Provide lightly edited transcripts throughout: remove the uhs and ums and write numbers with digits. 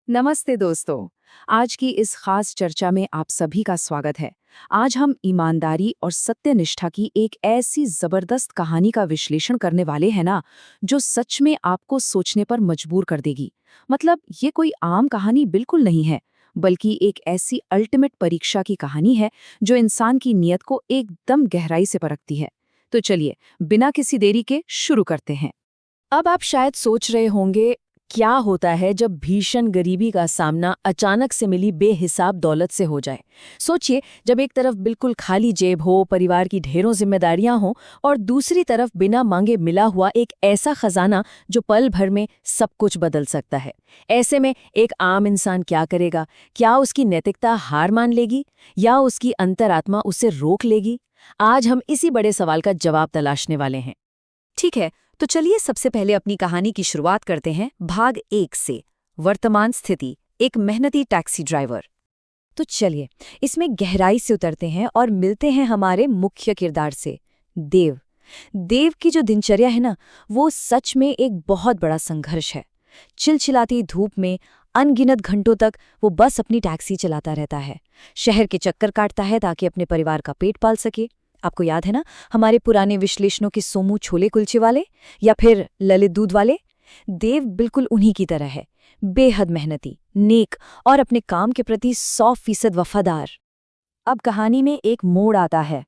नमस्ते दोस्तों। आज की इस खास चर्चा में आप सभी का स्वागत है। आज हम ईमानदारी और सत्यनिष्ठा की एक ऐसी जबरदस्त कहानी का विश्लेषण करने वाले हैं ना, जो सच में आपको सोचने पर मजबूर कर देगी। मतलब ये कोई आम कहानी बिल्कुल नहीं है, बल्कि एक ऐसी अल्टीमेट परीक्षा की कहानी है जो इंसान की नीयत को एकदम गहराई से परखती है। तो चलिए, बिना किसी देरी के शुरू करते हैं। अब आप शायद सोच रहे होंगे, क्या होता है जब भीषण गरीबी का सामना अचानक से मिली बेहिसाब दौलत से हो जाए। सोचिए, जब एक तरफ बिल्कुल खाली जेब हो, परिवार की ढेरों जिम्मेदारियां हों, और दूसरी तरफ बिना मांगे मिला हुआ एक ऐसा खजाना जो पल भर में सब कुछ बदल सकता है। ऐसे में एक आम इंसान क्या करेगा? क्या उसकी नैतिकता हार मान लेगी या उसकी अंतरात्मा उसे रोक लेगी? आज हम इसी बड़े सवाल का जवाब तलाशने वाले हैं। ठीक है, तो चलिए सबसे पहले अपनी कहानी की शुरुआत करते हैं भाग 1 से। वर्तमान स्थिति, एक मेहनती टैक्सी ड्राइवर। तो चलिए इसमें गहराई से उतरते हैं और मिलते हैं हमारे मुख्य किरदार से, देव। देव की जो दिनचर्या है ना, वो सच में एक बहुत बड़ा संघर्ष है। चिलचिलाती धूप में अनगिनत घंटों तक वो बस अपनी टैक्सी चलाता रहता है। शहर के चक्कर काटता है ताकि अपने परिवार का पेट पाल सके। आपको याद है ना, हमारे पुराने विश्लेषणों के सोमू छोले कुलचे वाले या फिर ललित दूध वाले? देव बिल्कुल उन्हीं की तरह है, बेहद मेहनती, नेक और अपने काम के प्रति 100% वफादार। अब कहानी में एक मोड़ आता है।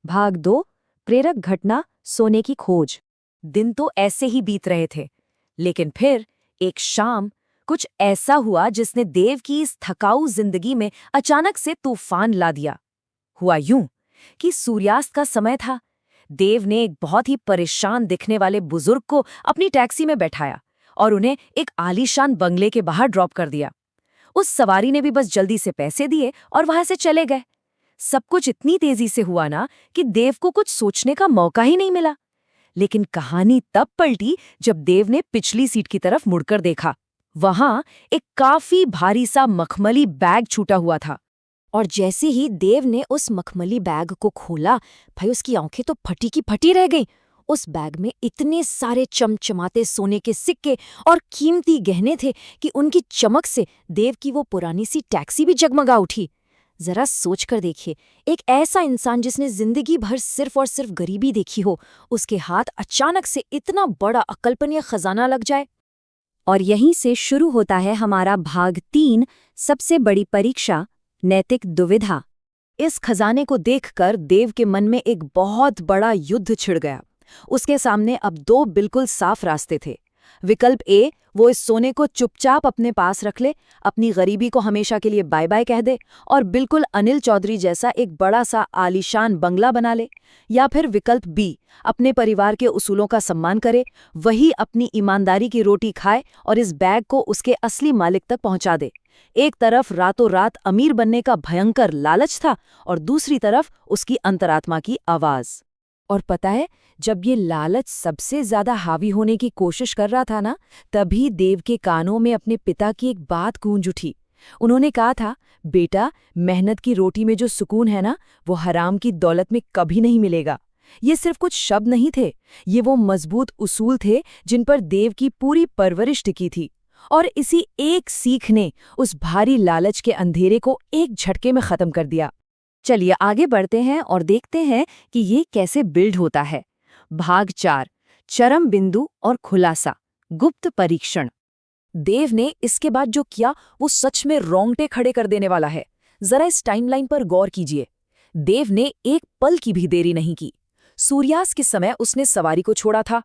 भाग 2, प्रेरक घटना, सोने की खोज। दिन तो ऐसे ही बीत रहे थे, लेकिन फिर एक शाम कुछ ऐसा हुआ जिसने देव की इस थकाऊ जिंदगी में अचानक से तूफान ला दिया। हुआ यूं कि सूर्यास्त का समय था। देव ने एक बहुत ही परेशान दिखने वाले बुजुर्ग को अपनी टैक्सी में बैठाया और उन्हें एक आलीशान बंगले के बाहर ड्रॉप कर दिया। उस सवारी ने भी बस जल्दी से पैसे दिए और वहां से चले गए। सब कुछ इतनी तेजी से हुआ ना कि देव को कुछ सोचने का मौका ही नहीं मिला। लेकिन कहानी तब पलटी जब देव ने पिछली सीट की तरफ मुड़कर देखा। वहां एक काफी भारी सा मखमली बैग छूटा हुआ था। और जैसे ही देव ने उस मखमली बैग को खोला, भाई उसकी आंखें तो फटी की फटी रह गईं। उस बैग में इतने सारे चमचमाते सोने के सिक्के और कीमती गहने थे कि उनकी चमक से देव की वो पुरानी सी टैक्सी भी जगमगा उठी। जरा सोच कर देखिए, एक ऐसा इंसान जिसने जिंदगी भर सिर्फ और सिर्फ गरीबी देखी हो, उसके हाथ अचानक से इतना बड़ा अकल्पनीय खजाना लग जाए। और यहीं से शुरू होता है हमारा भाग 3, सबसे बड़ी परीक्षा, नैतिक दुविधा। इस खजाने को देखकर देव के मन में एक बहुत बड़ा युद्ध छिड़ गया। उसके सामने अब 2 बिल्कुल साफ रास्ते थे। विकल्प ए, वो इस सोने को चुपचाप अपने पास रख ले, अपनी गरीबी को हमेशा के लिए बाय बाय कह दे और बिल्कुल अनिल चौधरी जैसा एक बड़ा सा आलीशान बंगला बना ले। या फिर विकल्प बी, अपने परिवार के उसूलों का सम्मान करे, वही अपनी ईमानदारी की रोटी खाए और इस बैग को उसके असली मालिक तक पहुंचा दे। एक तरफ रातों रात अमीर बनने का भयंकर लालच था और दूसरी तरफ उसकी अंतरात्मा की आवाज। और पता है, जब ये लालच सबसे ज्यादा हावी होने की कोशिश कर रहा था ना, तभी देव के कानों में अपने पिता की एक बात गूंज उठी। उन्होंने कहा था, बेटा, मेहनत की रोटी में जो सुकून है ना, वो हराम की दौलत में कभी नहीं मिलेगा। ये सिर्फ कुछ शब्द नहीं थे, ये वो मजबूत उसूल थे जिन पर देव की पूरी परवरिश टिकी थी। और इसी एक सीख ने उस भारी लालच के अंधेरे को एक झटके में खत्म कर दिया। चलिए आगे बढ़ते हैं और देखते हैं कि ये कैसे बिल्ड होता है। भाग 4, चरम बिंदु और खुलासा, गुप्त परीक्षण। देव ने इसके बाद जो किया वो सच में रोंगटे खड़े कर देने वाला है। जरा इस टाइमलाइन पर गौर कीजिए। देव ने एक पल की भी देरी नहीं की। सूर्यास्त के समय उसने सवारी को छोड़ा था।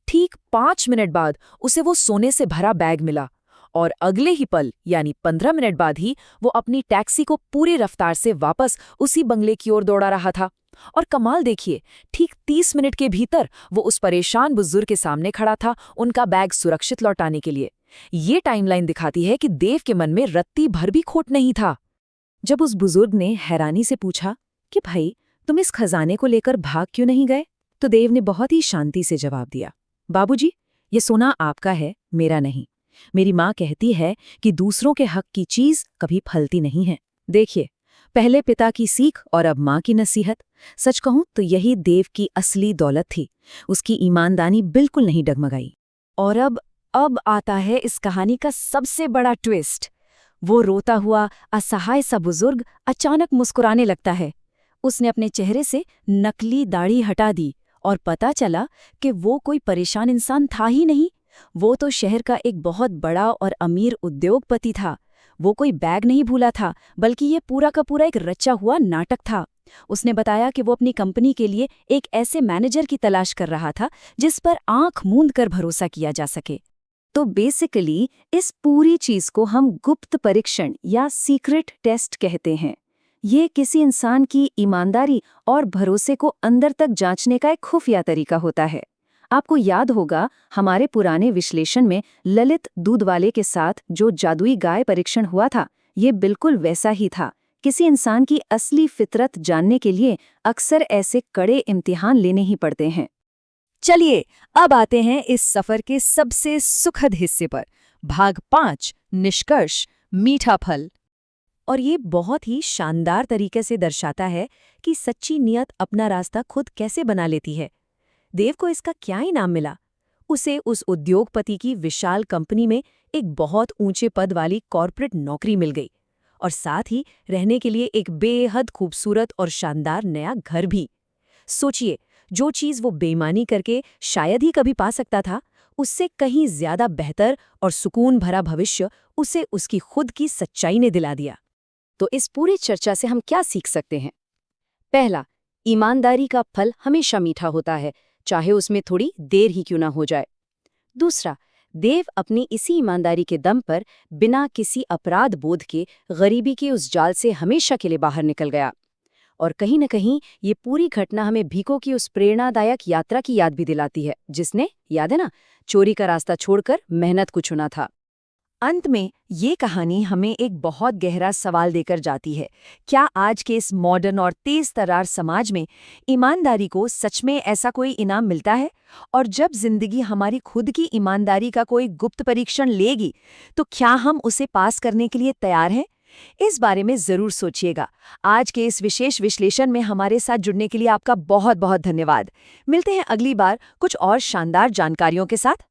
ठीक 5 मिनट बाद उसे वो सोने से भरा बैग मिला और अगले ही पल यानी 15 मिनट बाद ही वो अपनी टैक्सी को पूरी रफ्तार से वापस उसी बंगले की ओर दौड़ा रहा था। और कमाल देखिए, ठीक 30 मिनट के भीतर वो उस परेशान बुजुर्ग के सामने खड़ा था, उनका बैग सुरक्षित लौटाने के लिए। ये टाइमलाइन दिखाती है कि देव के मन में रत्ती भर भी खोट नहीं था। जब उस बुजुर्ग ने हैरानी से पूछा कि भाई, तुम इस खजाने को लेकर भाग क्यों नहीं गए, तो देव ने बहुत ही शांति से जवाब दिया, बाबूजी, ये सोना आपका है, मेरा नहीं। मेरी माँ कहती है कि दूसरों के हक की चीज कभी फलती नहीं है। देखिए, पहले पिता की सीख और अब माँ की नसीहत। सच कहूं तो यही देव की असली दौलत थी। उसकी ईमानदारी बिल्कुल नहीं डगमगाई। और अब आता है इस कहानी का सबसे बड़ा ट्विस्ट। वो रोता हुआ असहाय सा बुजुर्ग अचानक मुस्कुराने लगता है। उसने अपने चेहरे से नकली दाढ़ी हटा दी और पता चला कि वो कोई परेशान इंसान था ही नहीं। वो तो शहर का एक बहुत बड़ा और अमीर उद्योगपति था। वो कोई बैग नहीं भूला था, बल्कि ये पूरा का पूरा एक रचा हुआ नाटक था। उसने बताया कि वो अपनी कंपनी के लिए एक ऐसे मैनेजर की तलाश कर रहा था जिस पर आंख मूंद कर भरोसा किया जा सके। तो बेसिकली इस पूरी चीज को हम गुप्त परीक्षण या सीक्रेट टेस्ट कहते हैं। ये किसी इंसान की ईमानदारी और भरोसे को अंदर तक जांचने का एक खुफिया तरीका होता है। आपको याद होगा, हमारे पुराने विश्लेषण में ललित दूधवाले के साथ जो जादुई गाय परीक्षण हुआ था, ये बिल्कुल वैसा ही था। किसी इंसान की असली फितरत जानने के लिए अक्सर ऐसे कड़े इम्तिहान लेने ही पड़ते हैं। चलिए अब आते हैं इस सफर के सबसे सुखद हिस्से पर, भाग 5, निष्कर्ष, मीठा फल। और ये बहुत ही शानदार तरीके से दर्शाता है कि सच्ची नियत अपना रास्ता खुद कैसे बना लेती है। देव को इसका क्या इनाम मिला? उसे उस उद्योगपति की विशाल कंपनी में एक बहुत ऊंचे पद वाली कॉर्पोरेट नौकरी मिल गई, और साथ ही रहने के लिए एक बेहद खूबसूरत और शानदार नया घर भी। सोचिए, जो चीज वो बेईमानी करके शायद ही कभी पा सकता था, उससे कहीं ज्यादा बेहतर और सुकून भरा भविष्य उसे उसकी खुद की सच्चाई ने दिला दिया। तो इस पूरी चर्चा से हम क्या सीख सकते हैं? पहला, ईमानदारी का फल हमेशा मीठा होता है, चाहे उसमें थोड़ी देर ही क्यों ना हो जाए। दूसरा, देव अपनी इसी ईमानदारी के दम पर बिना किसी अपराध बोध के गरीबी के उस जाल से हमेशा के लिए बाहर निकल गया। और कहीं न कहीं ये पूरी घटना हमें भीखो की उस प्रेरणादायक यात्रा की याद भी दिलाती है, जिसने, याद है ना, चोरी का रास्ता छोड़कर मेहनत को चुना था। अंत में ये कहानी हमें एक बहुत गहरा सवाल देकर जाती है। क्या आज के इस मॉडर्न और तेज तर्रार समाज में ईमानदारी को सच में ऐसा कोई इनाम मिलता है? और जब जिंदगी हमारी खुद की ईमानदारी का कोई गुप्त परीक्षण लेगी, तो क्या हम उसे पास करने के लिए तैयार हैं? इस बारे में जरूर सोचिएगा। आज के इस विशेष विश्लेषण में हमारे साथ जुड़ने के लिए आपका बहुत बहुत धन्यवाद। मिलते हैं अगली बार कुछ और शानदार जानकारियों के साथ।